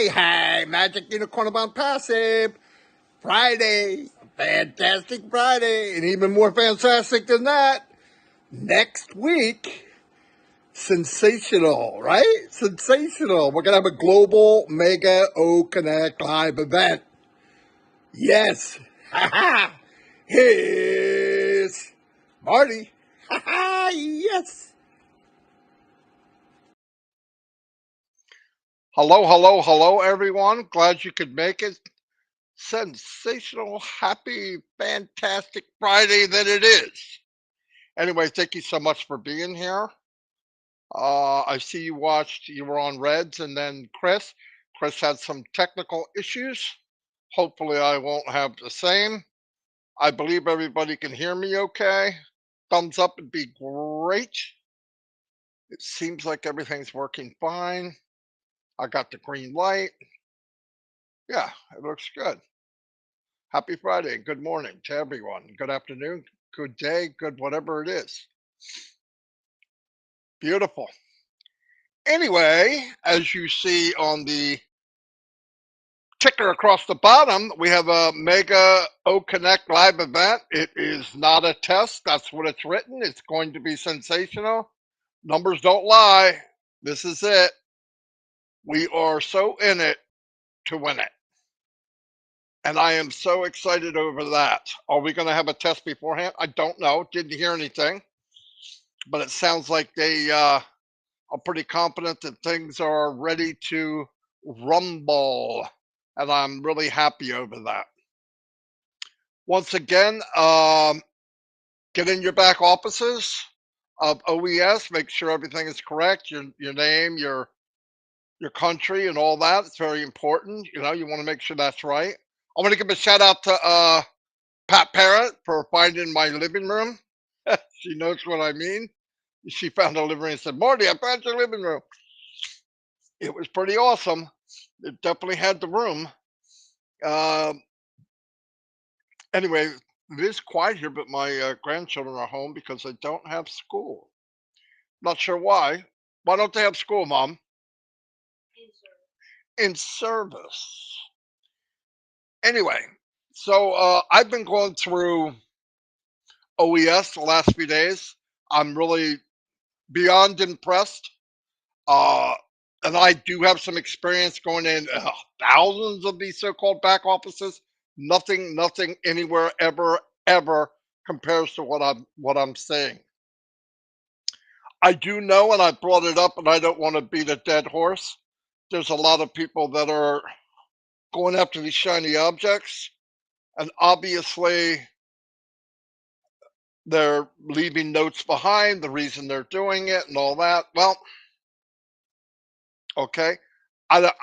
Hey, Magic Unicorn Bound Passive. Friday. Fantastic Friday. And even more fantastic than that, next week, sensational, right? Sensational. We're going to have a global Mega O Connect live event. Yes. Ha ha. Here's Marty. Ha ha. Yes. Hello, everyone. Glad you could make it. Sensational, happy, fantastic Friday that it is. Anyway, thank you so much for being here. I see you were on Reds, and then Chris. Chris had some technical issues. Hopefully, I won't have the same. I believe everybody can hear me okay. Thumbs up would be great. It seems like everything's working fine. I got the green light. Yeah, it looks good. Happy Friday. Good morning to everyone. Good afternoon, good day, good whatever it is. Beautiful. Anyway, as you see on the ticker across the bottom, we have a Mega O Connect live event. It is not a test. That's what it's written. It's going to be sensational. Numbers don't lie. This is it. We are so in it to win it. And I am so excited over that. Are we going to have a test beforehand? I don't know. Didn't hear anything. But it sounds like they are pretty confident that things are ready to rumble. And I'm really happy over that. Once again, get in your back offices of OES, make sure everything is correct, your name, your country, and all that. It's very important. You know, you want to make sure that's right. I want to give a shout out to Pat Parrott for finding my living room. She knows what I mean. She found a living room and said, Marty, I found your living room. It was pretty awesome. It definitely had the room. Um, anyway, it is quiet here, but my grandchildren are home because they don't have school. Not sure why. Why don't they have school, Mom? In service. Anyway, so I've been going through OES the last few days. I'm really beyond impressed. Uh, and I do have some experience going in thousands of these so-called back offices. Nothing anywhere ever compares to what I'm saying. I do know, and I brought it up, and I don't want to beat a dead horse. There's a lot of people that are going after these shiny objects, and obviously they're leaving notes behind, the reason they're doing it, and all that. Well, okay, I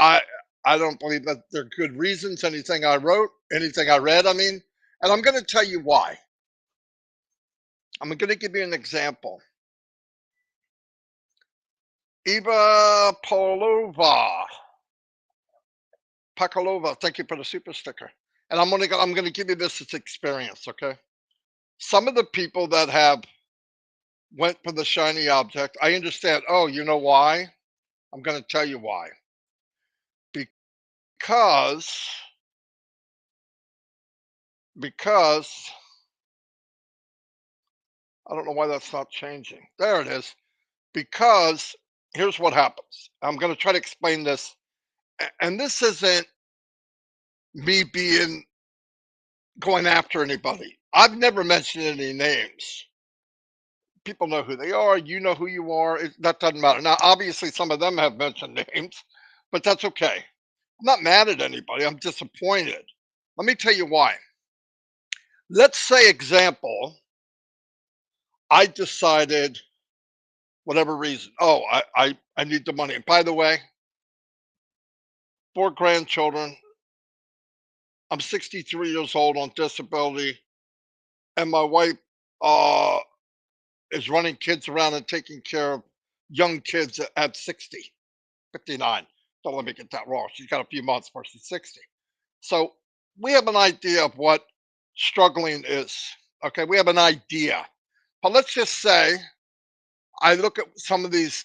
don't believe that they're good reasons. Anything I wrote, anything I read, I mean, and I'm going to tell you why. I'm going to give you an example. Eva Pakalova, thank you for the super sticker. And I'm gonna give you this as experience, okay? Some of the people that have went for the shiny object, I understand. Oh, you know why? I'm gonna tell you why. Because because I don't know why that's not changing. There it is. Because here's what happens. I'm gonna try to explain this, and this isn't me being going after anybody. I've never mentioned any names. People know who they are. You know who you are. That doesn't matter. Now, obviously, some of them have mentioned names, but that's okay. I'm not mad at anybody. I'm disappointed. Let me tell you why. Let's say, example, I decided, whatever reason, oh, I need the money. And by the way, 4 grandchildren. I'm 63 years old on disability, and my wife uh, is running kids around and taking care of young kids at 60. 59. Don't let me get that wrong. She's got a few months before she's 60. So we have an idea of what struggling is. Okay, we have an idea. But let's just say I look at some of these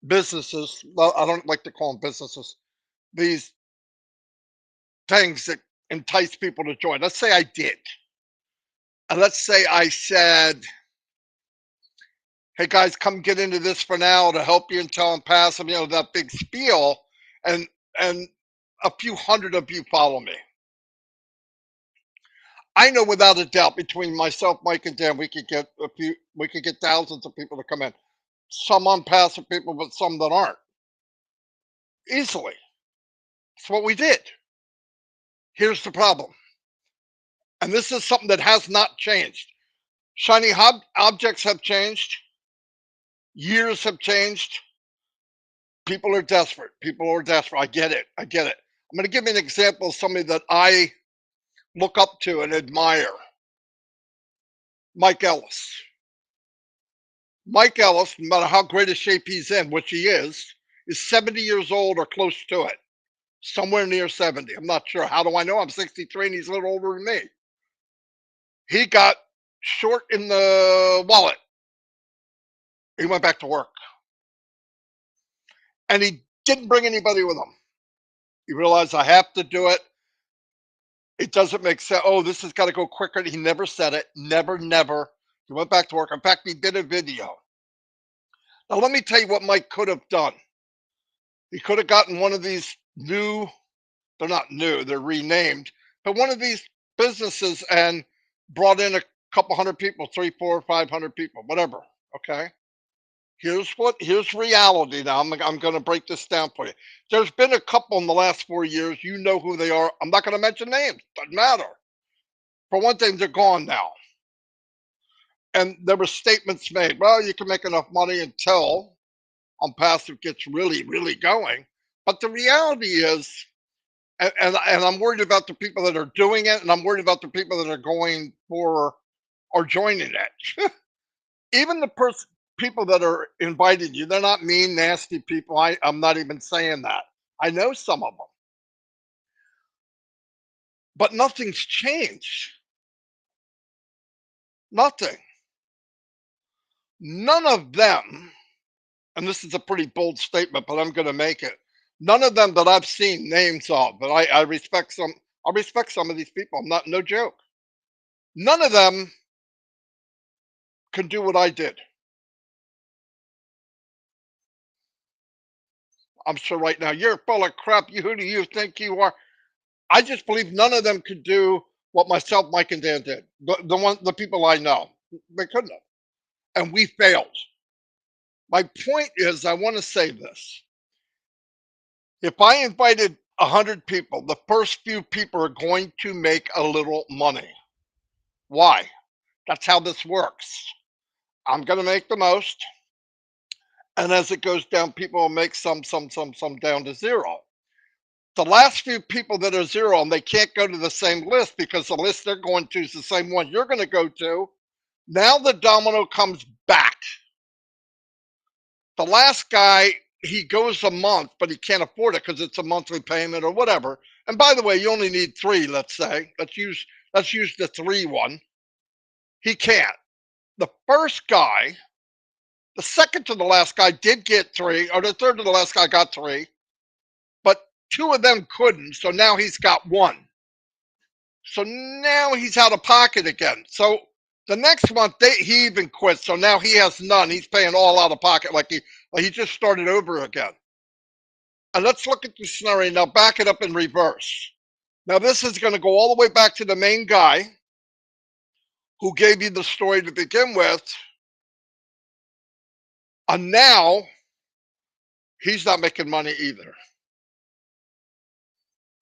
businesses. Well, I don't like to call them businesses. These things that entice people to join. Let's say I did. And let's say I said, hey guys, come get into this for now to help you until I'm past them, that big spiel, and and a few hundred of you follow me. I know without a doubt between myself, Mike, and Dan, we could get thousands of people to come in. Some unpassive people, but some that aren't. Easily. That's what we did. Here's the problem. And this is something that has not changed. Shiny objects have changed. Years have changed. People are desperate. People are desperate. I get it. I get it. I'm going to give you an example of somebody that I look up to and admire. Mike Ellis. Mike Ellis, no matter how great a shape he's in, which he is 70 years old or close to it. Somewhere near 70. I'm not sure. How do I know? I'm 63 and he's a little older than me. He got short in the wallet. He went back to work. And he didn't bring anybody with him. He realized I have to do it. It doesn't make sense. Oh, this has got to go quicker. He never said it. Never, never. He went back to work. In fact, he did a video. Now, let me tell you what Mike could have done. He could have gotten one of these new, they're not new, they're renamed, but one of these businesses and brought in a couple hundred people, 3, 4, 500 people, whatever. Okay. Here's reality now. I'm going to break this down for you. There's been a couple in the last 4 years. You know who they are. I'm not going to mention names. Doesn't matter. For one thing, they're gone now. And there were statements made. Well, you can make enough money until passive gets really, really going. But the reality is, and I'm worried about the people that are doing it, and I'm worried about the people that are going for or joining it. Even the people that are inviting you, they're not mean, nasty people. I'm not even saying that. I know some of them, but nothing's changed. Nothing. None of them, and this is a pretty bold statement, but I'm going to make it. None of them that I've seen names of, but I respect some. I respect some of these people. I'm not, no joke. None of them can do what I did. I'm sure right now you're full of crap. Who do you think you are? I just believe none of them could do what myself, Mike, and Dan did. The people I know, they couldn't have, and we failed. My point is, I want to say this: if I invited 100 people, the first few people are going to make a little money. Why? That's how this works. I'm going to make the most, and as it goes down, people will make some down to zero. The last few people that are zero and they can't go to the same list because the list they're going to is the same one you're going to go to. Now the domino comes back. The last guy, he goes a month, but he can't afford it because it's a monthly payment or whatever. And by the way, you only need 3, let's say. Let's use the 3 one. He can't. The first guy, the second to the last guy did get 3, or the third to the last guy got 3, but 2 of them couldn't. So now he's got 1. So now he's out of pocket again. So the next month he even quits. So now he has none. He's paying all out of pocket like he just started over again. And let's look at the scenario now. Back it up in reverse. Now this is going to go all the way back to the main guy who gave you the story to begin with. And now he's not making money either.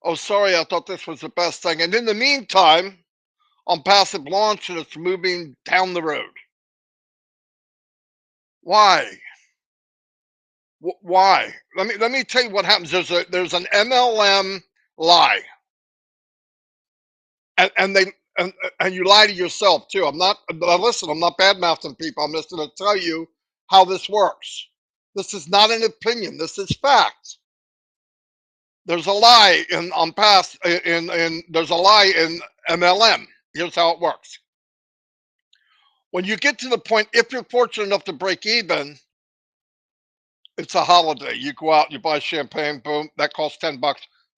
Oh, sorry, I thought this was the best thing. And in the meantime, on passive launch, and it's moving down the road. Why? Why? Let me tell you what happens. There's an MLM lie, and you lie to yourself too. I'm not. Listen, I'm not bad mouthing people. I'm just going to tell you how this works. This is not an opinion. This is fact. There's a lie there's a lie in MLM. Here's how it works. When you get to the point, if you're fortunate enough to break even, It's a holiday. You go out, you buy champagne, boom, that costs $10.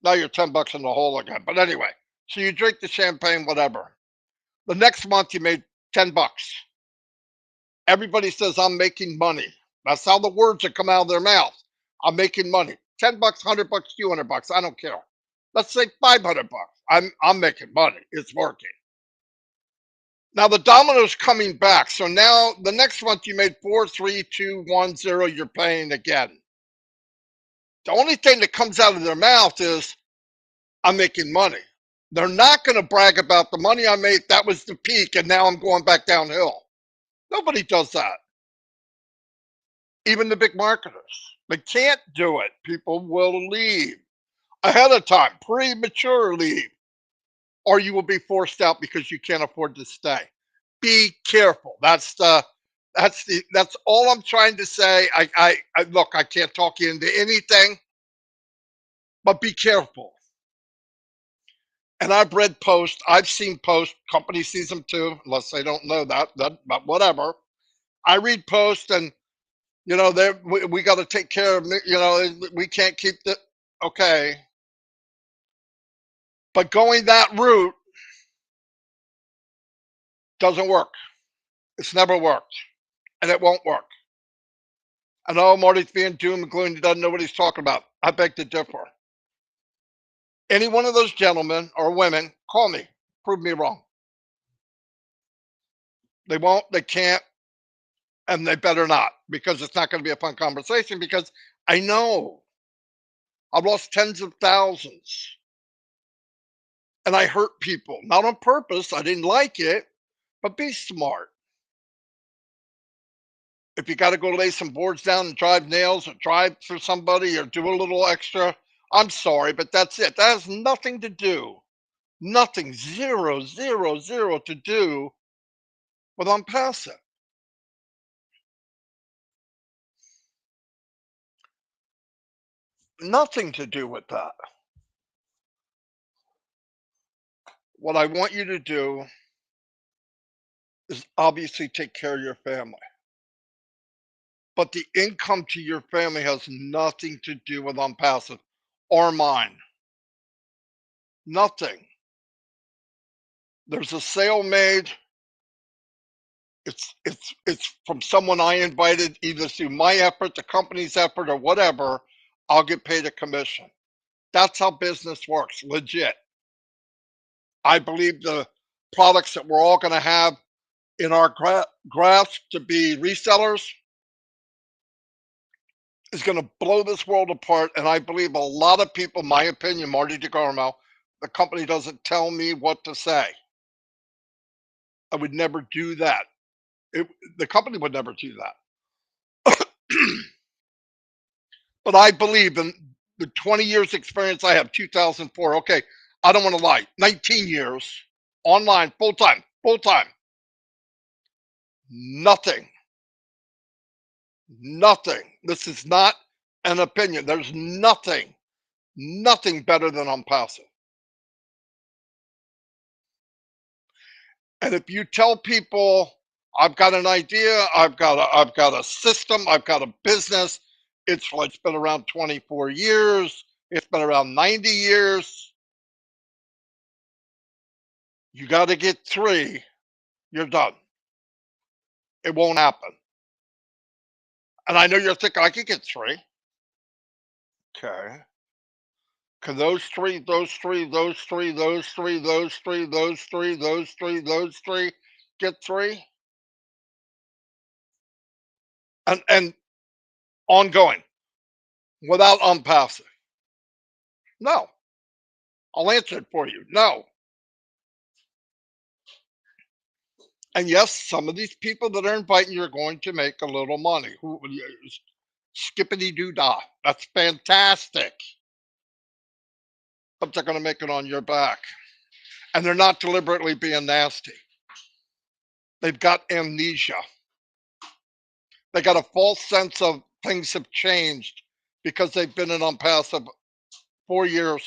Now you're $10 in the hole again. But anyway, so you drink the champagne, whatever. The next month you made $10. Everybody says I'm making money. That's how the words that come out of their mouth. I'm making money. $10, $100, $200. I don't care. Let's say $500. I'm making money. It's working. Now the domino's coming back. So now the next month you made 4, 3, 2, 1, 0. You're paying again. The only thing that comes out of their mouth is I'm making money. They're not going to brag about the money I made. That was the peak, and now I'm going back downhill. Nobody does that. Even the big marketers. They can't do it. People will leave ahead of time, premature leave, or you will be forced out because you can't afford to stay. Be careful. That's all I'm trying to say. I look. I can't talk you into anything, but be careful. And I've read posts. I've seen posts. Company sees them too, unless they don't know that. But whatever. I read posts, and we got to take care of. We can't keep the. Okay, but going that route doesn't work. It's never worked, and it won't work. I know Marty's being doom and gloom. He doesn't know what he's talking about. I beg to differ. Any one of those gentlemen or women, call me. Prove me wrong. They won't. They can't. And they better not, because it's not going to be a fun conversation, because I know I've lost tens of thousands and I hurt people, not on purpose. I didn't like it, but be smart. If you got to go lay some boards down and drive nails or drive for somebody or do a little extra, I'm sorry, but that's it. That has nothing to do, nothing, zero, zero, zero to do with I'm passive. Nothing to do with that. What I want you to do is obviously take care of your family. But the income to your family has nothing to do with I'm passive or mine. Nothing. There's a sale made. It's from someone I invited, either through my effort, the company's effort, or whatever. I'll get paid a commission. That's how business works, legit. I believe the products that we're all going to have in our grasp to be resellers is going to blow this world apart. And I believe a lot of people, my opinion, Marty Degarmo, the company doesn't tell me what to say. I would never do that. It, the company would never do that. But I believe in the 20 years experience I have, 2004. Okay, I don't want to lie. 19 years online, full time, full time. Nothing, nothing. This is not an opinion. There's nothing better than I'm passive. And if you tell people I've got an idea, I've got a system, I've got a business, it's been around 24 years, it's been around 90 years. You got to get 3, you're done. It won't happen. And I know you're thinking I could get 3. Okay. Can those 3 get 3? And ongoing without unpassive? No. I'll answer it for you. No. And yes, some of these people that are inviting you are going to make a little money. Who skippity doo dah. That's fantastic. But they're going to make it on your back. And they're not deliberately being nasty. They've got amnesia. They got a false sense of things have changed because they've been in unpassive 4 years,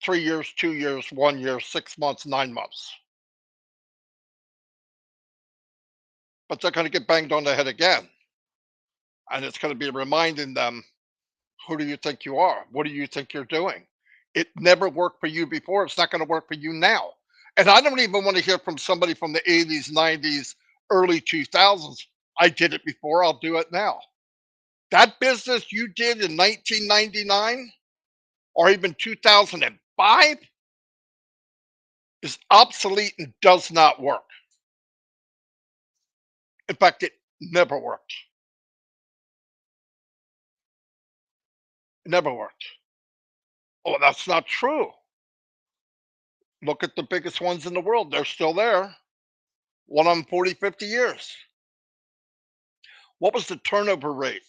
3 years, 2 years, 1 year, 6 months, 9 months. But they're going to get banged on the head again. And it's going to be reminding them, who do you think you are? What do you think you're doing? It never worked for you before. It's not going to work for you now. And I don't even want to hear from somebody from the 80s, 90s, early 2000s. I did it before. I'll do it now. That business you did in 1999 or even 2005 is obsolete and does not work. In fact, it never worked. It never worked. Oh, that's not true. Look at the biggest ones in the world. They're still there. One of them 40, 50 years. What was the turnover rate?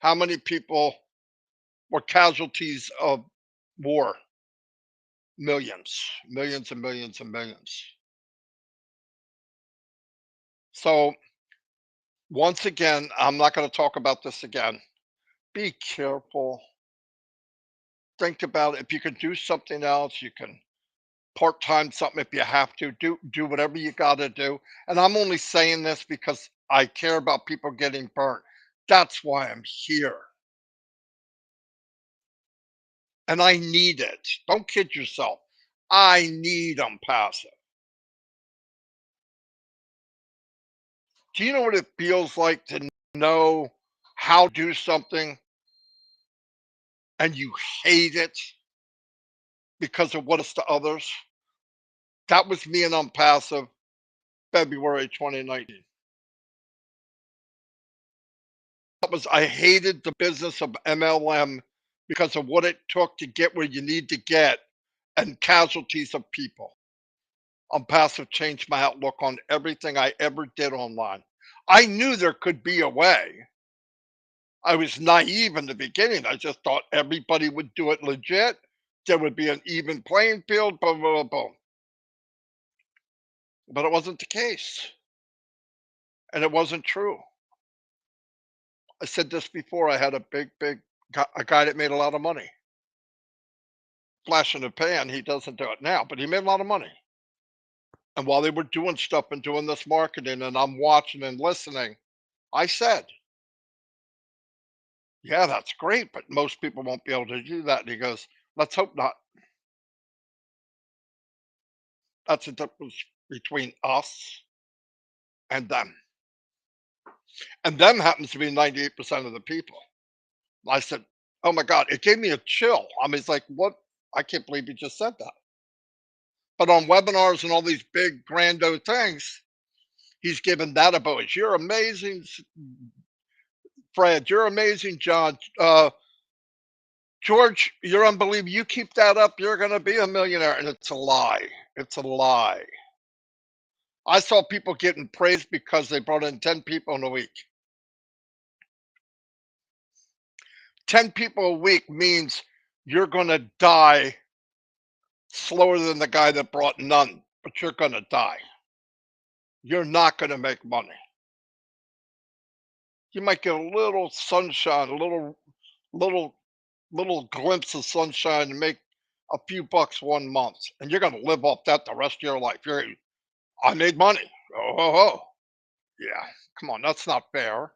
How many people were casualties of war? Millions, millions and millions and millions. So, once again, I'm not going to talk about this again. Be careful. Think about it. If you can do something else, you can part-time something if you have to. Do whatever you got to do. And I'm only saying this because I care about people getting burnt. That's why I'm here. And I need it. Don't kid yourself. I need them passive. Do you know what it feels like to know how to do something and you hate it because of what it's to others? That was me and I'm passive February 2019. That was I hated the business of MLM because of what it took to get where you need to get and casualties of people. Passive changed my outlook on everything I ever did online. I knew there could be a way. I was naive in the beginning. I just thought everybody would do it legit. There would be an even playing field, boom, boom, boom. But it wasn't the case. And it wasn't true. I said this before. I had a a guy that made a lot of money. Flash in the pan. He doesn't do it now, but he made a lot of money. And while they were doing stuff and doing this marketing, and I'm watching and listening, I said, yeah, that's great, but most people won't be able to do that. And he goes, let's hope not. That's the difference between us and them. And them happens to be 98% of the people. I said, oh my God, it gave me a chill. I mean, it's like, what? I can't believe you just said that. But on webinars and all these big, grando things, he's given that a voice. You're amazing, Fred. You're amazing, John. George, you're unbelievable. You keep that up, you're going to be a millionaire. And it's a lie. It's a lie. I saw people getting praised because they brought in 10 people in a week. 10 people a week means you're going to die slower than the guy that brought none, but you're going to die. You're not going to make money. You might get a little sunshine, a little, little glimpse of sunshine and make a few bucks 1 month, and you're going to live off that the rest of your life. I made money. Oh, yeah. Come on, that's not fair.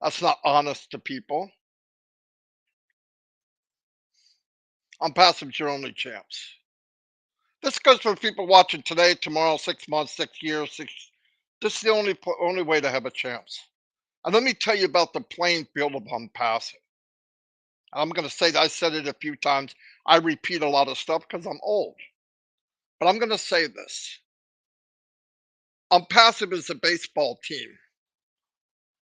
That's not honest to people. On passive's your only chance. This goes for people watching today, tomorrow, 6 months, 6 years. This is the only way to have a chance. And let me tell you about the playing field of passive. I'm going to say that I said it a few times. I repeat a lot of stuff because I'm old. But I'm going to say this. Passive is a baseball team.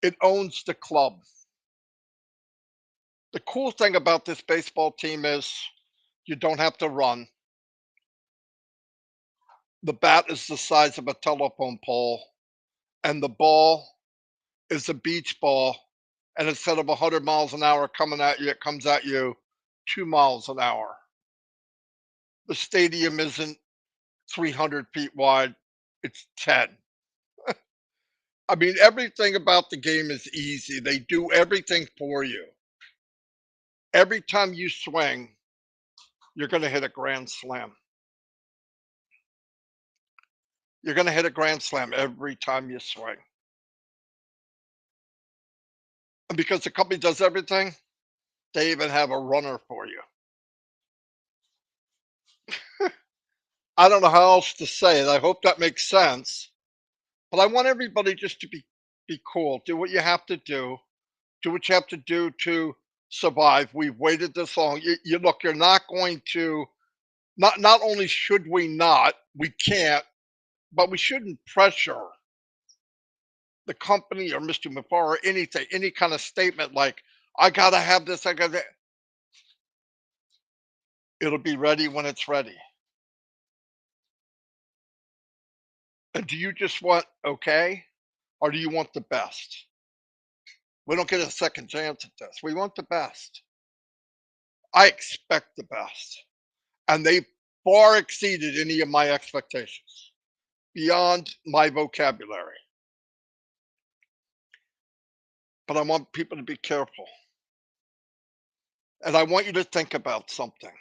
It owns the club. The cool thing about this baseball team is you don't have to run. The bat is the size of a telephone pole, and the ball is a beach ball. And instead of 100 miles an hour coming at you, it comes at you 2 miles an hour. The stadium isn't 300 feet wide, it's 10. I mean, everything about the game is easy. They do everything for you. Every time you swing, you're going to hit a grand slam. You're going to hit a grand slam every time you swing. And because the company does everything, they even have a runner for you. I don't know how else to say it. I hope that makes sense. But I want everybody just to be cool. Do what you have to do. Do what you have to do to survive. We've waited this long. You look. You're not going to. Not only should we not, we can't, but we shouldn't pressure the company or Mr. Mafar or anything, any kind of statement like, I gotta have this, I gotta, it'll be ready when it's ready. And do you just want okay? Or do you want the best? We don't get a second chance at this. We want the best. I expect the best. And they far exceeded any of my expectations beyond my vocabulary. But I want people to be careful. And I want you to think about something.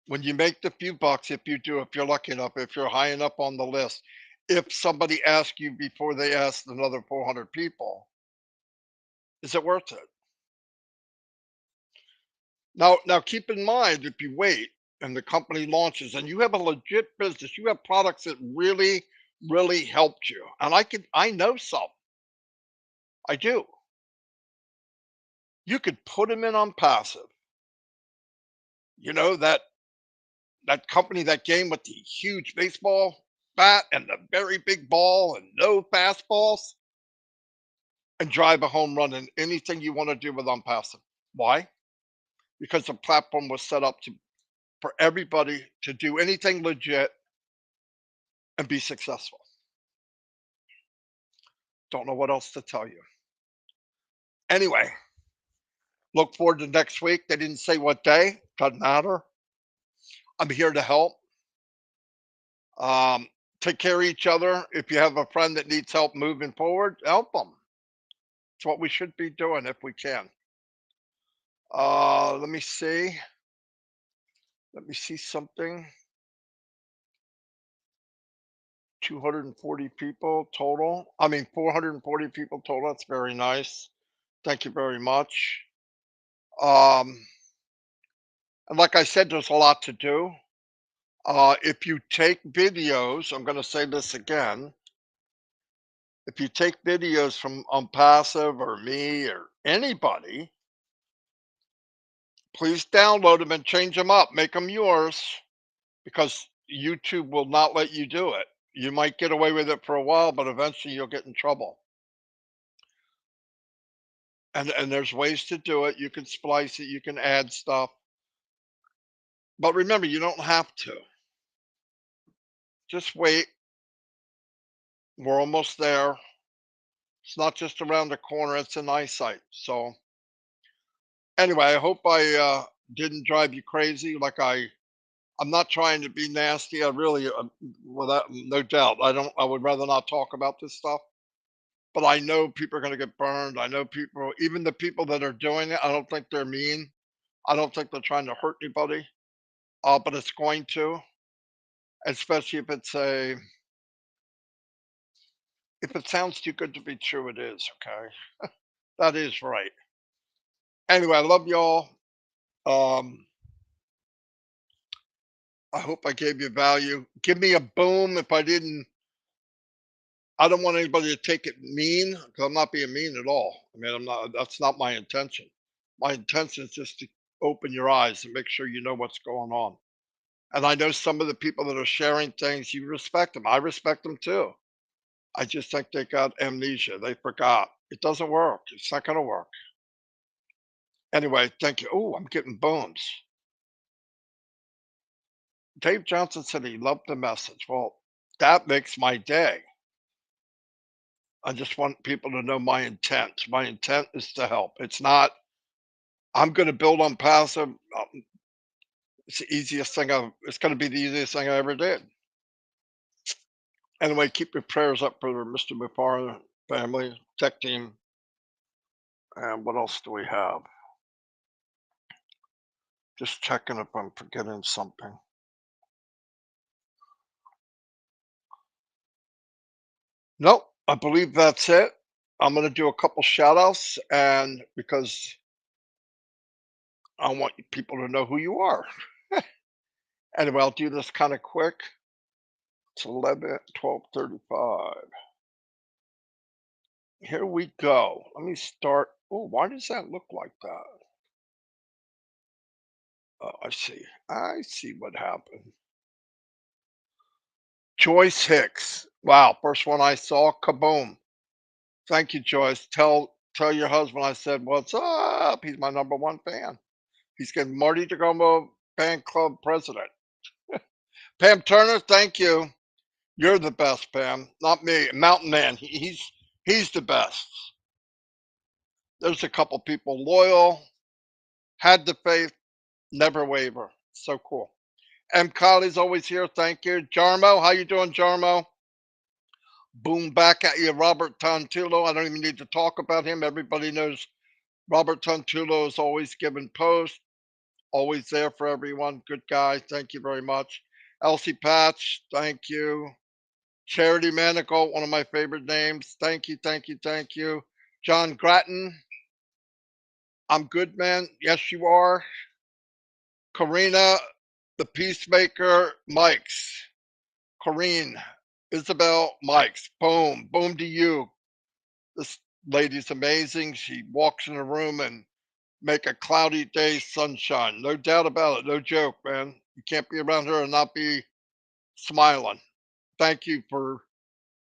When you make the few bucks, if you do, if you're lucky enough, if you're high enough on the list, if somebody asks you before they ask another 400 people, is it worth it? Now keep in mind if you wait and the company launches and you have a legit business, you have products that really helped you. And I know some. I do. You could put them in on passive. You know that company that game with the huge baseball bat and the very big ball and no fastballs and drive a home run in anything you want to do with on passive. Why? Because the platform was set up to for everybody to do anything legit and be successful. Don't know what else to tell you. Anyway, look forward to next week. They didn't say what day. Doesn't matter. I'm here to help. Um, Take care of each other. If you have a friend that needs help moving forward, help them. It's what we should be doing if we can. Let me see. Let me see something. 240 people total. I mean, 440 people total. That's very nice. Thank you very much. Um, and like I said, there's a lot to do. If you take videos, I'm going to say this again. If you take videos from Unpassive or me or anybody, please download them and change them up. Make them yours because YouTube will not let you do it. You might get away with it for a while, but eventually you'll get in trouble. And there's ways to do it. You can splice it, you can add stuff. But remember, you don't have to. Just wait. We're almost there. It's not just around the corner, it's in eyesight. So anyway, I hope I didn't drive you crazy. I'm not trying to be nasty. I really, without no doubt, I don't. I would rather not talk about this stuff. But I know people are going to get burned. I know people, even the people that are doing it. I don't think they're mean. I don't think they're trying to hurt anybody. But it's going to, especially if it sounds too good to be true, it is. Okay, that is right. Anyway, I love y'all. Um, I hope I gave you value. Give me a boom if I didn't. I don't want anybody to take it mean because I'm not being mean at all. I mean, I'm not. That's not my intention. My intention is just to open your eyes and make sure you know what's going on. And I know some of the people that are sharing things, you respect them. I respect them too. I just think they got amnesia. They forgot. It doesn't work. It's not going to work. Anyway, thank you. Oh, I'm getting bones. Dave Johnson said he loved the message. Well, that makes my day. I just want people to know my intent. My intent is to help. It's not, I'm going to build on passive. It's the easiest thing it's going to be the easiest thing I ever did. Anyway, keep your prayers up for Mr. Mufar family, tech team. And what else do we have? Just checking if I'm forgetting something. Nope, I believe that's it. I'm gonna do a couple shout outs and because I want people to know who you are. Anyway, I'll do this kind of quick. It's 11, 12:35. Here we go. Let me start. Oh, why does that look like that? Oh, I see. I see what happened. Joyce Hicks. Wow, first one I saw. Kaboom. Thank you, Joyce. Tell your husband I said what's up. He's my number one fan. He's getting Marty Degarmo fan club president. Pam Turner, thank you. You're the best, Pam. Not me. Mountain Man. He's the best. There's a couple people loyal, had the faith, never waver. So cool. M. Kylie's always here. Thank you. Jarmo, how you doing, Jarmo? Boom back at you, Robert Tantulo. I don't even need to talk about him. Everybody knows Robert Tantulo is always giving posts, always there for everyone. Good guy. Thank you very much. Elsie Patch, thank you. Charity Manigault, one of my favorite names. Thank you, thank you, thank you. John Grattan, I'm good, man. Yes, you are. Karina, the Peacemaker, Mikes. Corrine, Isabel, Mikes. Boom, boom to you. This lady's amazing. She walks in a room and make a cloudy day sunshine. No doubt about it. No joke, man. You can't be around her and not be smiling. Thank you for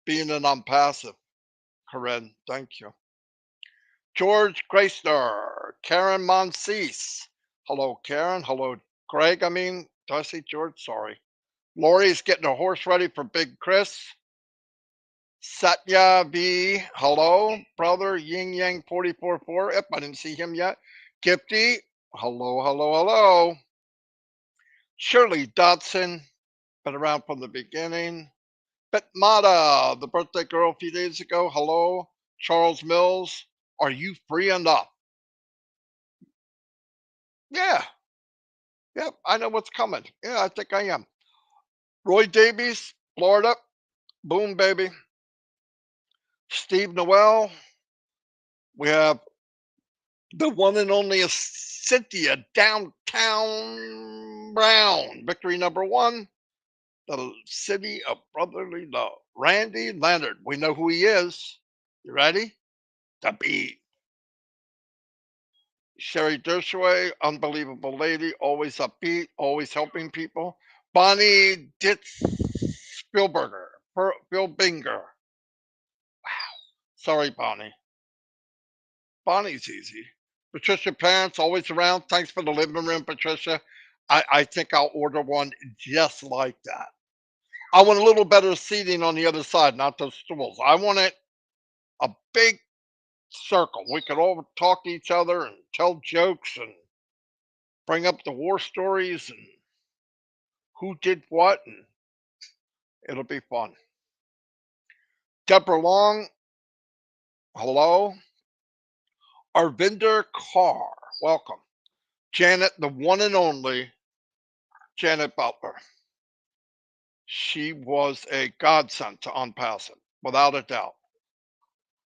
being an unpassive, Corinne. Thank you. George Graystar, Karen Monsees. Hello, Karen. Hello, Greg. I mean, did I say George? Sorry. Lori's getting a horse ready for Big Chris. Satya V. Hello, brother. Ying Yang 444. Yep, I didn't see him yet. Gifty. Hello, hello, hello. Shirley Dodson. Been around from the beginning. Betmata, the birthday girl a few days ago. Hello. Charles Mills. Are you free enough? Yeah. Yep, I know what's coming. Yeah, I think I am. Roy Davies, Florida. Boom, baby. Steve Noel. We have the one and only Cynthia Downtown Brown. Victory number one. The city of brotherly love. Randy Leonard. We know who he is. You ready? The beat. Sherry Dershoway, unbelievable lady, always upbeat, always helping people. Bonnie Ditz Spielberger, Bill Binger. Sorry, Bonnie. Bonnie's easy. Patricia Parents, always around. Thanks for the living room, Patricia. I think I'll order one just like that. I want a little better seating on the other side, not those stools. I want it a big circle. We could all talk to each other and tell jokes and bring up the war stories and who did what, and it'll be fun. Deborah Long, hello. Arvinder Kaur, welcome. Janet, the one and only Janet Butler. She was a godsend to Unpassing, without a doubt.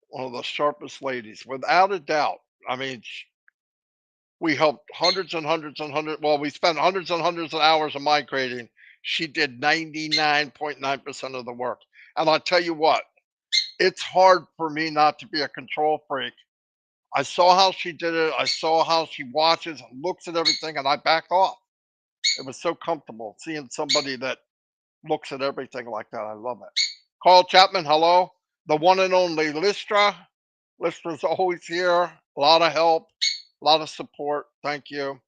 One of the sharpest ladies, without a doubt. I mean, we helped hundreds and hundreds and hundreds. Well, we spent hundreds and hundreds of hours of migrating. She did 99.9% of the work. And I'll tell you what, it's hard for me not to be a control freak. I saw how she did it. I saw how she watches and looks at everything, and I backed off. It was so comfortable seeing somebody that looks at everything like that. I love it. Carl Chapman, hello. The one and only Listra. Listra's always here. A lot of help, a lot of support. Thank you.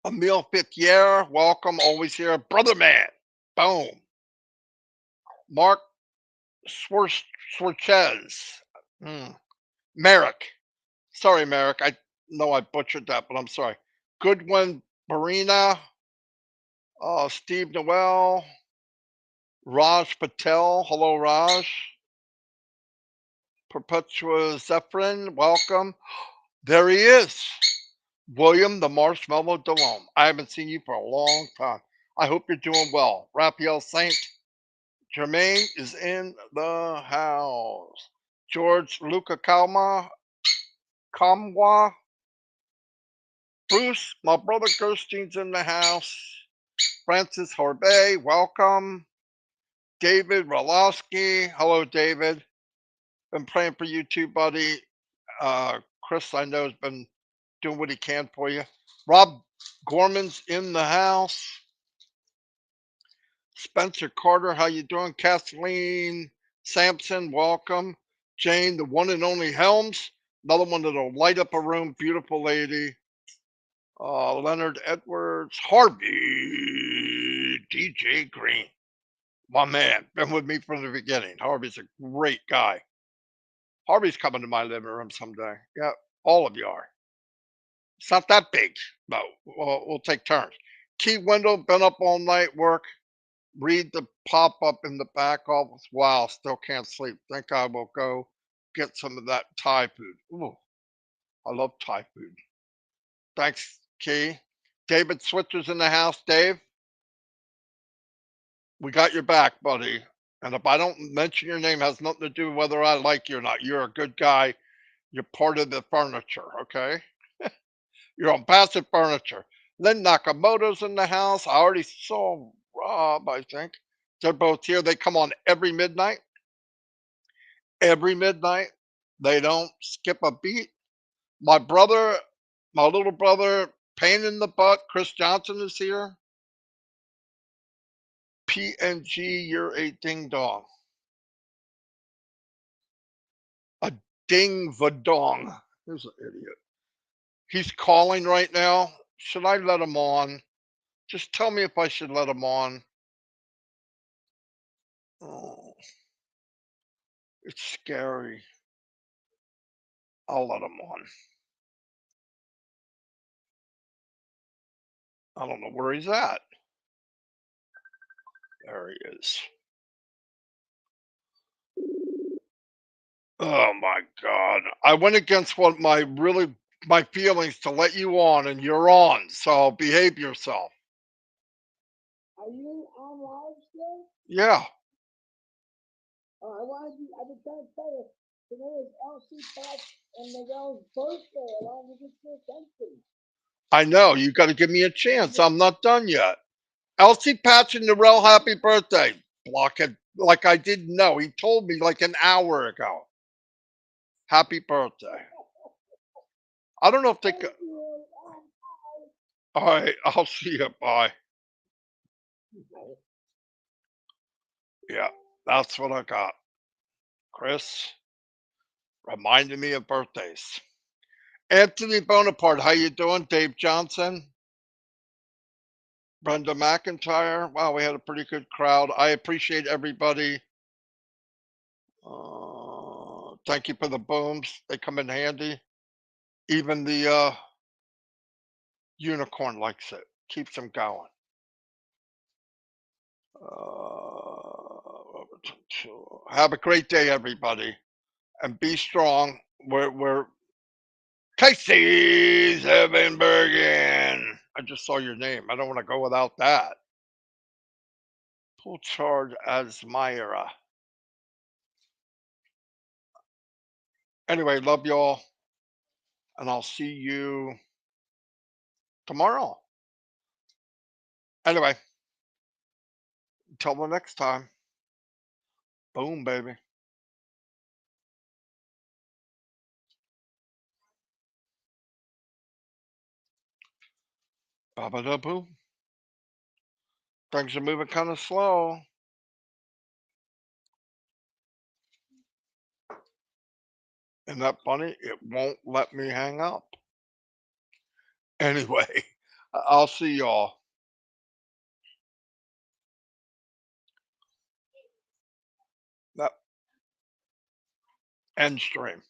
Emil Fithier, welcome. Always here. Brother Man. Boom. Mark Swarchez. Hmm. Merrick. Sorry, Merrick. I know I butchered that, but I'm sorry. Goodwin Marina. Steve Noel. Raj Patel. Hello, Raj. Perpetua Zephyrin. Welcome. There he is. William the Marshmallow Delhomme. I haven't seen you for a long time. I hope you're doing well. Raphael Saint Germain is in the house. George Luca Kamwa, Bruce, my brother Gerstein's in the house. Francis Horbay, welcome. David Ralowski, hello, David. Been praying for you too, buddy. Chris, I know, has been doing what he can for you. Rob Gorman's in the house. Spencer Carter, how you doing? Kathleen Sampson, welcome. Jane, the one and only Helms, another one that'll light up a room. Beautiful lady. Leonard Edwards, Harvey, DJ Green, my man, been with me from the beginning. Harvey's a great guy. Harvey's coming to my living room someday. Yeah, all of you are. It's not that big, but we'll take turns. Key Wendell, been up all night, work. Read the pop up in the back office. Wow, still can't sleep. Think I will go get some of that Thai food. Ooh, I love Thai food. Thanks, Key. David Switzer's in the house. Dave, we got your back, buddy. And if I don't mention your name, it has nothing to do with whether I like you or not. You're a good guy. You're part of the furniture, okay? You're on passive furniture. Lynn Nakamoto's in the house. I already saw Rob, I think. They're both here. They come on every midnight. Every midnight. They don't skip a beat. My brother, my little brother, pain in the butt, Chris Johnson is here. PNG, you're a ding dong. A ding vadong. Who's an idiot? He's calling right now. Should I let him on? Just tell me if I should let him on. Oh, it's scary. I'll let him on. I don't know where he's at. There he is. Oh my God. I went against what my feelings to let you on, and you're on. So behave yourself. Are you on live still? Yeah. I wanted you, I've been trying to tell you, today is LC Patch and Miguel's birthday. I wanted to get your attention. I know. You got to give me a chance. I'm not done yet. Elsie Patch and Narelle, happy birthday. Blockhead. Like I didn't know. He told me like an hour ago. Happy birthday. I don't know if they could. All right. I'll see you. Bye. Yeah. That's what I got. Chris reminded me of birthdays. Anthony Bonaparte, how you doing? Dave Johnson, Brenda McIntyre. Wow, we had a pretty good crowd. I appreciate everybody. Thank you for the booms. They come in handy. Even the unicorn likes it. Keeps them going. Have a great day, everybody, and be strong. We're Casey Zevenbergen. I just saw your name. I don't want to go without that. Full charge as Myra. Anyway, love y'all, and I'll see you tomorrow. Anyway, until the next time. Boom, baby. Ba ba da boom. Things are moving kind of slow. Isn't that funny? It won't let me hang up. Anyway, I'll see y'all. That end stream.